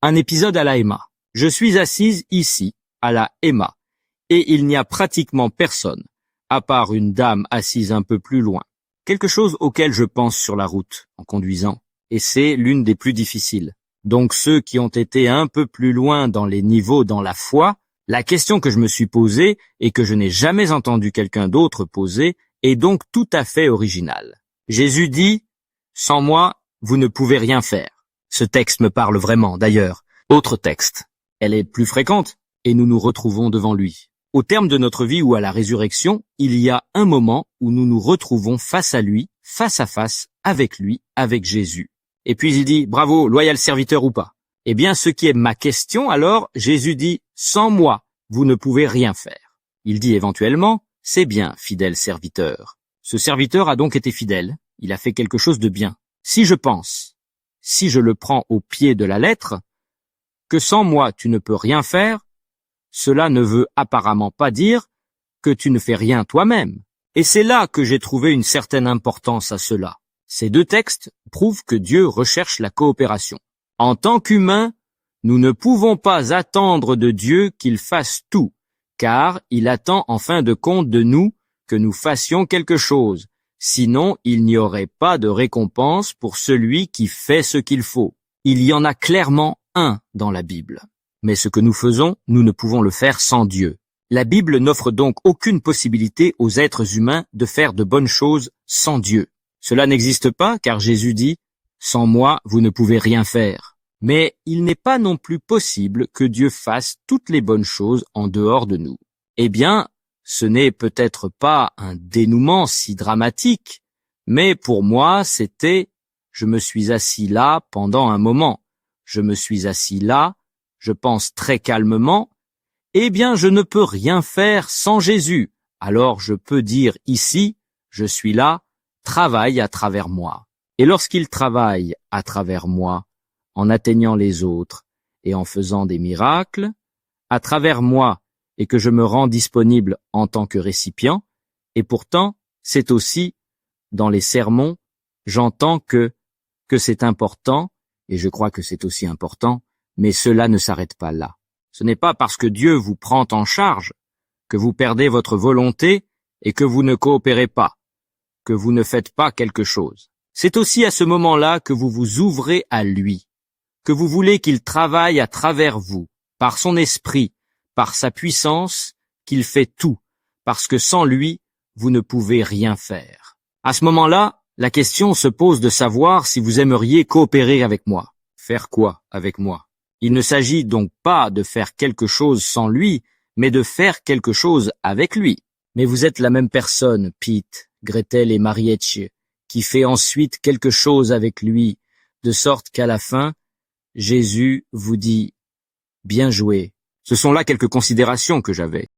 Un épisode à la Emma. Je suis assise ici, à la Emma, et il n'y a pratiquement personne, à part une dame assise un peu plus loin. Quelque chose auquel je pense sur la route, en conduisant, et c'est l'une des plus difficiles. Donc ceux qui ont été un peu plus loin dans les niveaux dans la foi, la question que je me suis posée et que je n'ai jamais entendu quelqu'un d'autre poser est donc tout à fait originale. Jésus dit « Sans moi, vous ne pouvez rien faire ». Ce texte me parle vraiment, d'ailleurs. Autre texte. Elle est plus fréquente, et nous nous retrouvons devant lui. Au terme de notre vie ou à la résurrection, il y a un moment où nous nous retrouvons face à lui, face à face, avec lui, avec Jésus. Et puis il dit, bravo, loyal serviteur ou pas. Eh bien, ce qui est ma question, alors, Jésus dit, sans moi, vous ne pouvez rien faire. Il dit éventuellement, c'est bien, fidèle serviteur. Ce serviteur a donc été fidèle, il a fait quelque chose de bien. Si je le prends au pied de la lettre, que sans moi tu ne peux rien faire, cela ne veut apparemment pas dire que tu ne fais rien toi-même. Et c'est là que j'ai trouvé une certaine importance à cela. Ces deux textes prouvent que Dieu recherche la coopération. En tant qu'humains, nous ne pouvons pas attendre de Dieu qu'il fasse tout, car il attend en fin de compte de nous que nous fassions quelque chose. Sinon, il n'y aurait pas de récompense pour celui qui fait ce qu'il faut. Il y en a clairement un dans la Bible. Mais ce que nous faisons, nous ne pouvons le faire sans Dieu. La Bible n'offre donc aucune possibilité aux êtres humains de faire de bonnes choses sans Dieu. Cela n'existe pas car Jésus dit « Sans moi, vous ne pouvez rien faire ». Mais il n'est pas non plus possible que Dieu fasse toutes les bonnes choses en dehors de nous. Eh bien, ce n'est peut-être pas un dénouement si dramatique, mais pour moi, c'était « je me suis assis là pendant un moment, je me suis assis là, je pense très calmement, eh bien je ne peux rien faire sans Jésus, alors je peux dire ici, je suis là, travaille à travers moi. Et lorsqu'il travaille à travers moi, en atteignant les autres et en faisant des miracles, à travers moi, et que je me rends disponible en tant que récipient, et pourtant, c'est aussi, dans les sermons, j'entends que c'est important, et je crois que c'est aussi important, mais cela ne s'arrête pas là. Ce n'est pas parce que Dieu vous prend en charge que vous perdez votre volonté et que vous ne coopérez pas, que vous ne faites pas quelque chose. C'est aussi à ce moment-là que vous vous ouvrez à lui, que vous voulez qu'il travaille à travers vous, par son esprit, par sa puissance, qu'il fait tout, parce que sans lui, vous ne pouvez rien faire. À ce moment-là, la question se pose de savoir si vous aimeriez coopérer avec moi. Faire quoi avec moi? Il ne s'agit donc pas de faire quelque chose sans lui, mais de faire quelque chose avec lui. Mais vous êtes la même personne, Pete, Gretel et Marietje, qui fait ensuite quelque chose avec lui, de sorte qu'à la fin, Jésus vous dit « Bien joué ». Ce sont là quelques considérations que j'avais.